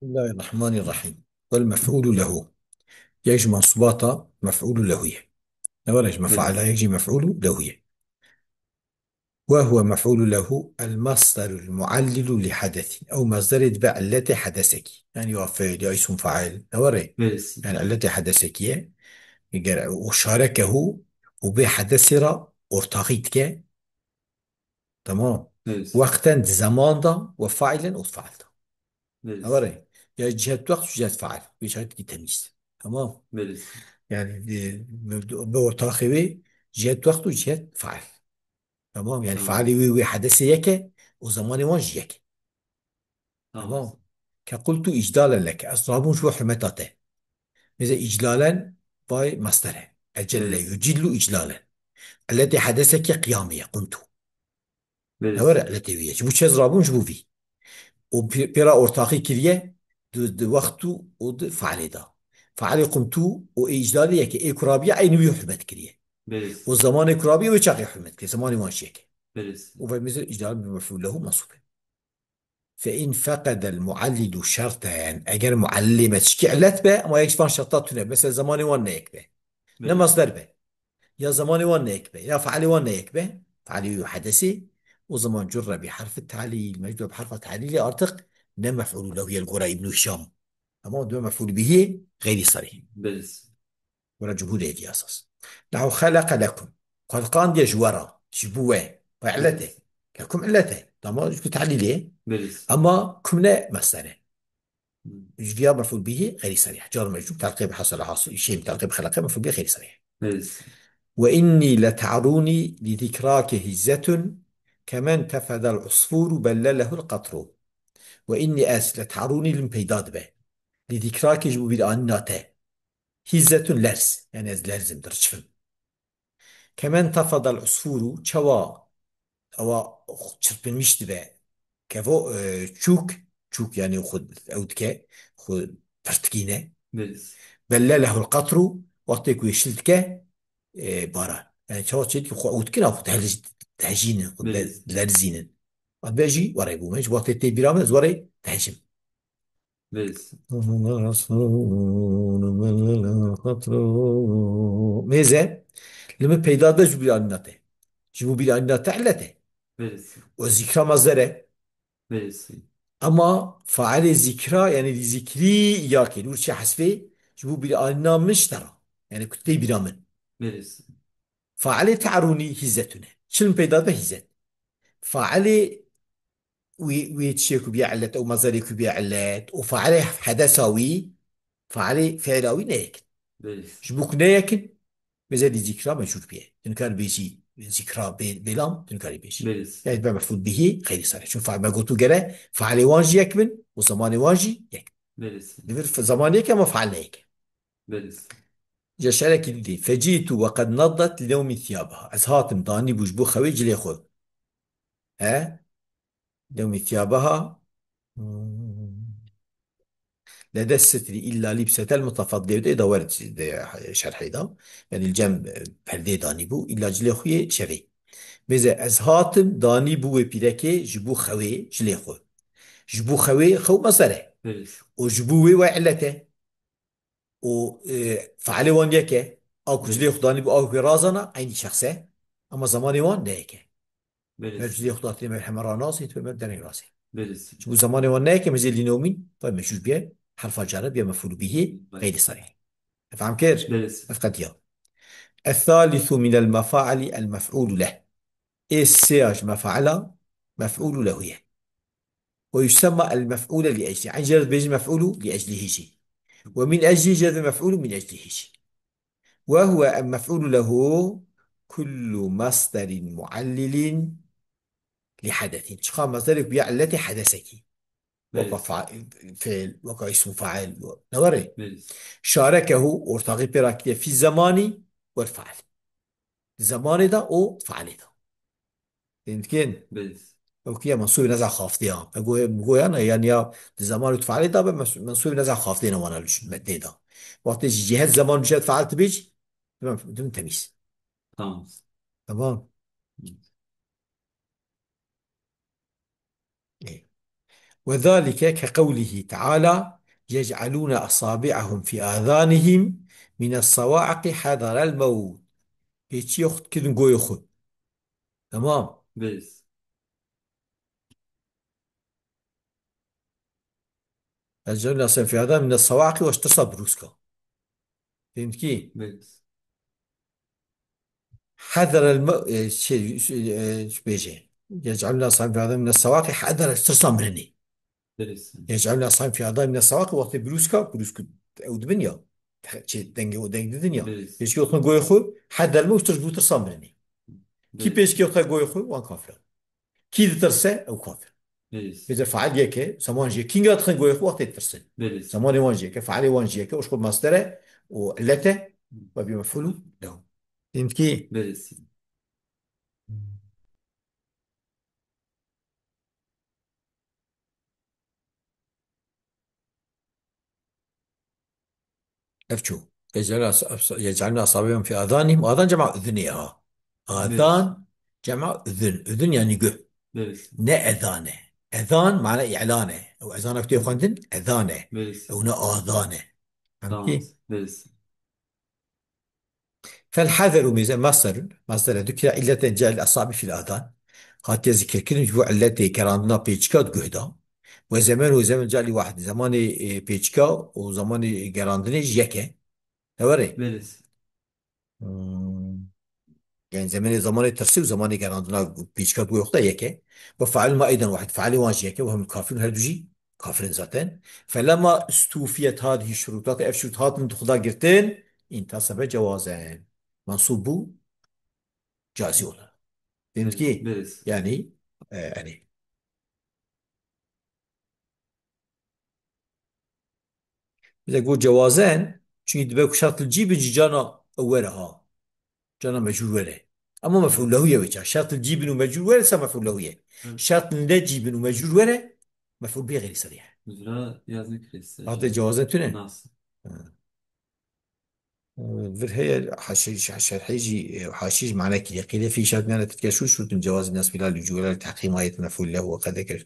بسم الله الرحمن الرحيم. والمفعول له يجي منصوبات مفعول له ولا يجي مفعل بس يجي مفعول له. وهو مفعول له المصدر المعلل لحدث أو مصدر يتبع التي حدثك، يعني وفعل يا اسم فاعل نوري، بس يعني التي حدثك وشاركه وبحدث ارتقيتك. تمام. بس وقتا زمان وفاعلا وفعلت بس نوري، يا جهة وقت وجهة فعل بشرط تمييز. تمام. بس يعني بورتاخوي جهة وقت وجهة فعل. تمام، يعني تمام فعل وي حدث يك وزمان وانج يك. تمام تمام. كقلت إجلالا لك أصحاب شو حرمتاته، إذا إجلالا باي مصدره أجل بس يجل إجلالا. الذي حدث قيامية قمت بس نورع التي ويا شو رابون شو في وبيرا أورتاخي كريه دو وقت ود فعل ده فعل قمت وإجلالي يك إكرابية أي نبي حرمت كريه بس والزمان إكرابية وشاقي حرمت كريه زمان وانشيك. بس وفمثل إجلال بمفعول له منصوب. فإن فقد المعلل شرطا، يعني أجر معلمة تشكي علت به ما يكشفان شرطات تنا مثل زماني وانا يكبه بس نمصدر به، يا زماني وانا يكبه يا فعلي وانا يكبه فعلي حدثي. وزمان جر بحرف التعليل مجدور بحرف التعليل أرتق نم مفعول له هي القرى ابن هشام. أما دون مفعول به غير صريح بس ولا جهود هذه أساس. نحو خلق لكم خلقان دي جورا جبوه وعلته بس لكم علته تمام بتعليل. بس أما كمنا مصدره الجار مفعول به غير صريح، جار مجرور تعقيب حصل حاصل شيء تعقيب خلقه مفعول به غير صريح. بس وإني لتعروني لذكراك هزة كمن تفد العصفور بلله القطر. وإني لتعروني لمبيداد به لذكراك جبو بالآناته هزة لرز يعني از لرزم درجفم. كمن تفد العصفور شوا أو çırpılmıştı be كفو تشوك تشوك يعني خد أودك خد برتقينة بس بلله القطر وقتك ويشلتك بارا يعني شو شيء خو وتكنا خو تهجين خو بس لرزين باجي ورا يبو مش وقت تي بيرامز زوري تهجم. بس ميزة لما بيدا ده جبري عناته جبو بي عناته علته بس وذكرى مصدره. بس اما فاعل ذكرى يعني ذكري اياك دور شي حسبي جبو بي عناه مش ترى يعني كنت بيرامن. بس فاعل تعروني هزتنا شنو بيدا ده هزت فاعل ويتشيكو بيعلت او مصدريكو بيعلت وفاعل حدثاوي فاعل فعلاوي نيك جبوك نيك بزاد ذكرى مجرور به تنكر بيجي ذكرى بلام تنكر بيجي بس يعني بقى مفعول به غير صالح شوف فعل ما قلت جرى فعل واجي يكمل وزمان واجي يكمل بس في زمان يك ما فعل هيك. بس جشارك دي فجيت وقد نضت لنوم ثيابها أزهاتم ضاني بوجبو خويج لي خذ ها لوم ثيابها لدى الستر إلا لبسة المتفضل ده ورد شرحي ده يعني الجنب پرده داني بو إلا جلي خوي شوي بزه از هاتم دانی بو پیرکه جبو خوی جلی خو جبو خوی خو مصره بس و جبو و علته و فعل وان یکه او کجلی بس خدانی بو او رازنا عین شخصه اما زمانی وان نه یکه بس مجلی خداتی مر حمراناس هیت به در راسه بس جبو زمانی وان نه یکه مزیل لینومین فمشوش بیه حرف جر بیا مفعول به غیر صریح. فهم كير بس افقد يا. الثالث من المفاعل المفعول له السياج مفعل مفعول له يعني. ويسمى المفعول لأجله عن جرد بيجي مفعول لأجله شيء ومن أجله جرد مفعول من أجله شيء. وهو المفعول له كل مصدر معلل لحدث شقا مصدر بيعلة حدثك وقع بس فعل وقع اسم فاعل نوري بس شاركه ارتقي براكتيا في الزمان والفعل الزمان ده او فعل ده يمكن بس اوكي منصوب نزع خافضيها بقول انا يعني يا زمان وتفعلي ده منصوب نزع خافضين وانا المادة ده وقت جهات زمان جهات فعلت بيجي تمام بدون تمييز. تمام تمام. إيه. وذلك كقوله تعالى يجعلون أصابعهم في آذانهم من الصواعق حذر الموت. هيك يخت كذن قو يخت. تمام. بس. يجعلون أصابعهم في آذانهم من الصواعق واش تصبروسكا. فهمت كي؟ بس. حذر الموت شيء شو بيجي يجعلون أصابعهم في آذانهم من الصواعق حذر تصمرني. بس. يجعلون أصابعهم في آذانهم من الصواعق وقت بروسكا أو دنيا شيء دنج الدنيا. بس. هيك يخت قو يخت حذر الموت تجبو تصمرني. كي بس. بيش كي يخت قو يخت وان كافر. كي ترسه أو كافر. بس. إذا فعل يك زمان جي كينغا تخن جوي وقت يتفرسن. بس. زمان وان جي كفعل وان جي وش خد ماستره وعلته وبمفعوله له. فهمت كي؟ بس. أفتشو يجعلنا أصابعهم في آذانهم. آذان جمع أذنيها. بس. آذان جمع أذن. أذن يعني جه. بس. نا أذانه. أذان معناه إعلانه أو أذانه كتير خندن أذانه بس. أو نا آذانه. فهمت تمام. كي؟ بس. فالحذر ميزان مصدر ذكر إلا جعل الأصابع في الآذان. قد يذكر كلمة جوع التي كراندنا بيتشكات جهدا. وزمان جالي واحد زمان بيتشكا وزمان جراندني جيكا. توري. بس. يعني زمان ترسي وزمان جراندنا بيتشكا جوختا يكا. وفعل ما أيضا واحد فعل وان جيكا وهم كافرون هردوجي كافرين ذاتين. فلما استوفيت هذه الشروطات الشروطات من خدا جرتين انتصب جوازين منصوب جائز ولا. فهمت بس. كيف؟ بس. يعني يعني إذا قلت جوازان شو يدبك شرط الجيب يجي جانا أولها جانا مجرور ولا. أما مفعول له هي وجه شرط الجيب إنه مجرور ولا سما مفعول له هي. شرط لا جيب إنه مجرور ولا مفعول به غير صريح. مجرى yazmak هذا isteyeceğim. جوازان تونه. Nasıl? في هي حيجي حاشيج معناه كده قيل في شرط أنا تتكشوش شروط من جواز الناس بلا لجوء ولا تحقيق ما مفعول له وقد ذكر.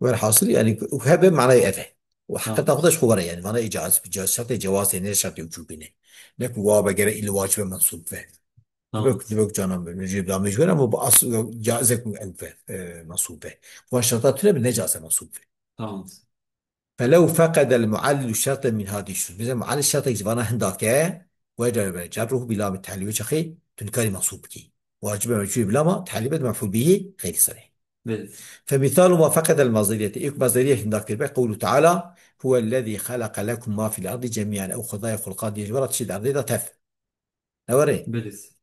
والحاصل يعني وهذا معناه أذى. وحقا Tamam. تاخذش خبره يعني معناه إجازة شرط جواز يعني شرط وجوبينه. لكن وابا جرى إلا واجب منصوب فيه. Tamam. دبك جانا بنجيب دام مجبر أما بأصل جائزة منصوب فيه. والشرطات تنا بالنجاسة منصوب فيه. Tamam. فلو فقد المعلل شرطا من هذه الشروط مثلا معلل الشرط يجبنا هنداك وجب جره بلا التحليل شخي تنكر منصوب كي. واجب مجبور بلا ما تحليل مفعول به غير صريح. Beliz. فمثال ما فقد المصدرية إيك مصدرية هنداك تبع قوله تعالى هو الذي خلق لكم ما في الأرض جميعا أو خضايا خلقات يجبر تشد الأرض إذا تف. نوري. Beliz.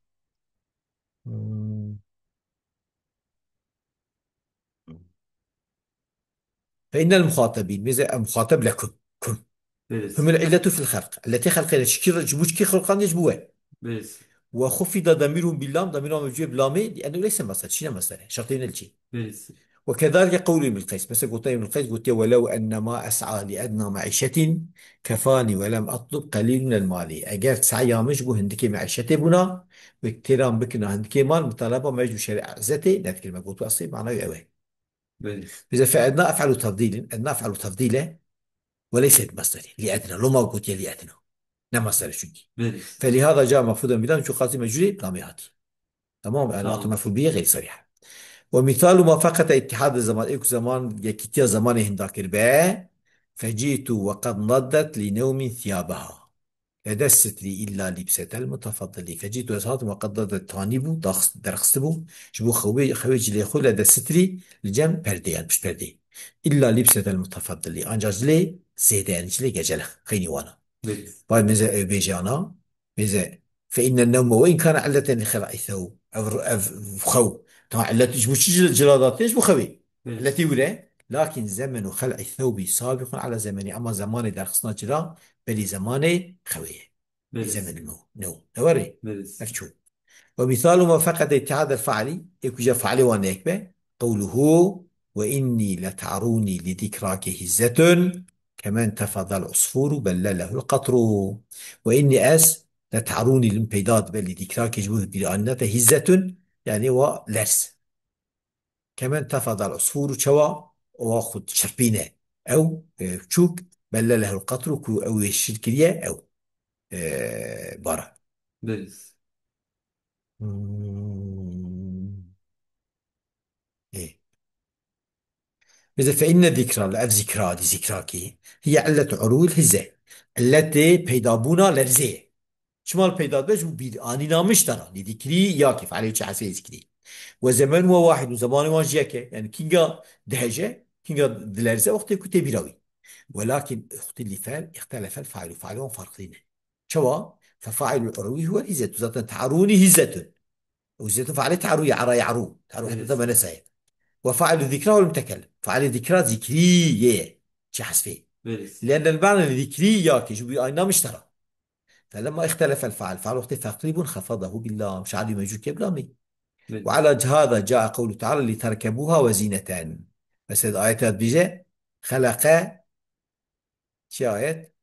مم. فإن المخاطبين ماذا مخاطب لكم كم هم Beliz. العلة في الخلق التي خلقنا شكل جبوش كي خلقان يجبوه. Beliz. وخفض ضميرهم باللام ضميرهم مجيب بلامي لأنه ليس مصدر شنو مصدر شرطين الجي. Beliz. وكذلك قول ابن القيس بس قلت ابن القيس قلت ولو أن ما أسعى لأدنى معيشة كفاني ولم أطلب قليل من المال أجر سعي مش بو هندكي معيشتي بنا واكترام بكنا هندكي مال مطالبة ما يجو شرع عزتي نذكر ما قلت أصيب معناه أوي. Beliz. إذا فعلنا أفعل تفضيل أدنى أفعل تفضيله وليست مصدري لأدنى لو ما قلت يلي أدنى لا مصدر شنكي. Beliz. فلهذا جاء مفروضا بلام شو قاسم مجري بلام هاتي. تمام أنا أعطي Tamam. مفعول به غير صريح. ومثال ما فقط اتحاد الزمان إيكو زمان يكتيا زمان هنداك الباء فجئت وقد نضت لنوم ثيابها لدست لي إلا لبسة المتفضل فجئت وسهات وقد نضت تانيبو درخستبو شبو خويج لي خو لدست لي الجم برديان مش بردي إلا لبسة المتفضل أنجاز لي زيادة أنج لي جلخ خيني وانا. Beliz. باي مزا بيجانا مزا فإن النوم وإن كان علة لخلع الثوب أو خو طبعا علة مش الجلادات ليش بخوي التي Beliz. ولا لكن زمن خلع الثوب سابق على زمني أما زماني در خصنا جرا بل زماني خويه Beliz. زمن نو نوري Beliz. أفتشو. ومثال ما فقد اتحاد الفعل يكوجا فعلي وانا يكبه قوله وإني لتعروني لذكراك هزة كما انتفض العصفور بل له القطر. وإني لتعروني الامتداد بل لذكراك جبوه بلأنته هزة يعني ولرس كما انتفض العصفور شوى واخد شربينة أو تشوك بل له القطر أو الشركية أو برا. بلس. مم، إيه. إذا فإن الذكرى لا ذكرى دي ذكراكي هي علة عروض الهزة التي بيدابونا لرزية شمال بيداد بس وبيد أني نامش ترى لذكري ياكف عليه شيء ذكري وزمان واحد وزمان واجيك يعني كينجا دهجة كينجا دلرزة وقت كنت بيراوي ولكن اختلف الفاعل وفاعلهم فرقين شوا ففاعل العروي هو الهزة ذات تعروني هزة وزيت فعل تعرو يعرى يعرو تعرو حتى بلس. ما نسى وفاعل الذكرى هو المتكلم فاعل الذكرى ذكرية شي حسفي بلس. لأن المعنى الذكري ياكي شو بيأينا مشترى فلما اختلف الفعل فعل وقت تقريب خفضه بالله مش عادي موجود كبلامي بلس. وعلى هذا جاء قوله تعالى لتركبوها وزينة بس هذه آيات بيجي خلق شي آيات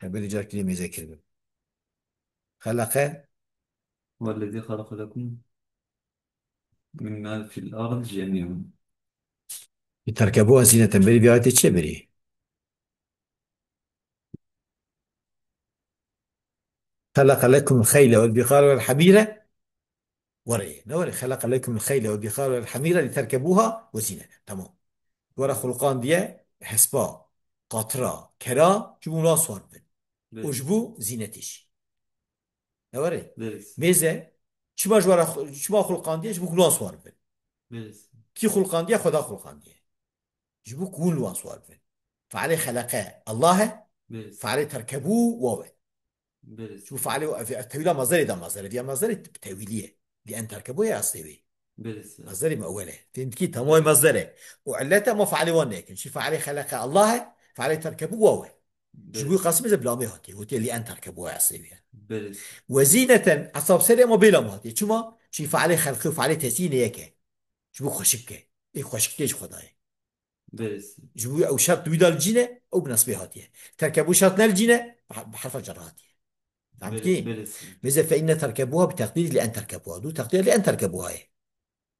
بده جاء كلمة زي كلمة خلق هو الذي خلق لكم مما في الأرض جميعا. لتركبوها زينة بري بآيات الشبري خلق لكم الخيل والبغال والحمير وري نوري خلق لكم الخيل والبغال والحمير لتركبوها وزينة تمام ورا خلقان دي حسبا قطرة كرا جبوا لا صور بن بلس. وجبوا زينتش نوري بلس. ميزة شما جوارا شما خلقان دي جبوا لا صور بن بلس. كي خلقان دي خدا خلقان دي جبوا كون لا صور بن فعليه خلق الله بلس. فعليه تركبوه واو بلس. شوف عليه في التأويل مصدر ده مصدر دي مصدر تأويلية لأن تركبوه يا أصلي بلس. مصدر مؤولة تنتكي تموي مصدره وعلته ما فعله ونك شوف عليه خلق الله فعليه تركبوه واو جبوي بلس. قسم إذا بلا ما هاتي هو اللي أن تركبوه يا أصلي بلس. وزينة عصاب سريع ما بلا ما هاتي شو شوف عليه خلقه وفعليه تزيين يك جبو خشكة إيه خشكة إيش خداي بلس. جبوي أو شرط ويدا الجنة أو بنصبه هاتي تركبوه شرط الجنة بحرف الجر هاتي فهمت كي؟ بلس. ماذا فإن تركبوها بتقدير لأن تركبوها دو تقدير لأن تركبوها هي.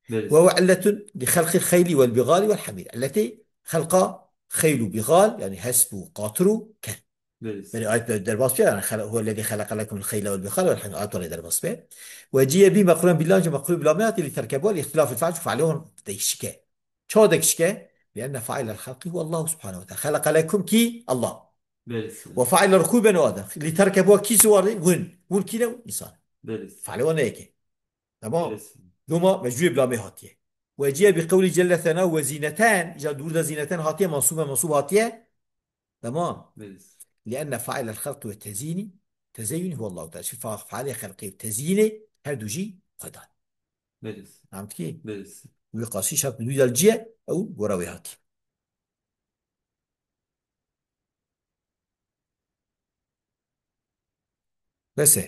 وهو بلس. علة لخلق الخيل والبغال والحمير التي خلق خيل بغال يعني هسب قاطر كان من بلس. آية درباس فيها يعني هو الذي خلق لكم الخيل والبغال والحمير آية ولا درباس فيها وجيء به مقرونا بالله جمع مقرون بالله لتركبوها لاختلاف الفعل فعلهم ديشكا شو ديشكا لأن فاعل الخلق هو الله سبحانه وتعالى خلق لكم كي الله بلس. وفاعل ركوب بني آدم لتركبوها كي سواري ون كينا إنسان بلس. فعلوا هيك تمام بلس. دوما مجبور بلا ما هاتيه وجاء بقول جل ثناء وزينتان جاء دور زينتان هاتيه منصوبة منصوب هاتيه تمام بلس. لأن فاعل الخلق والتزيين تزين هو الله تعالى شوف فعل خلقه وتزيينه هردو جي خدان بلس. فهمت كيف بلس. ويقاسي شرط نويد الجيع أو وراوي هاتي بس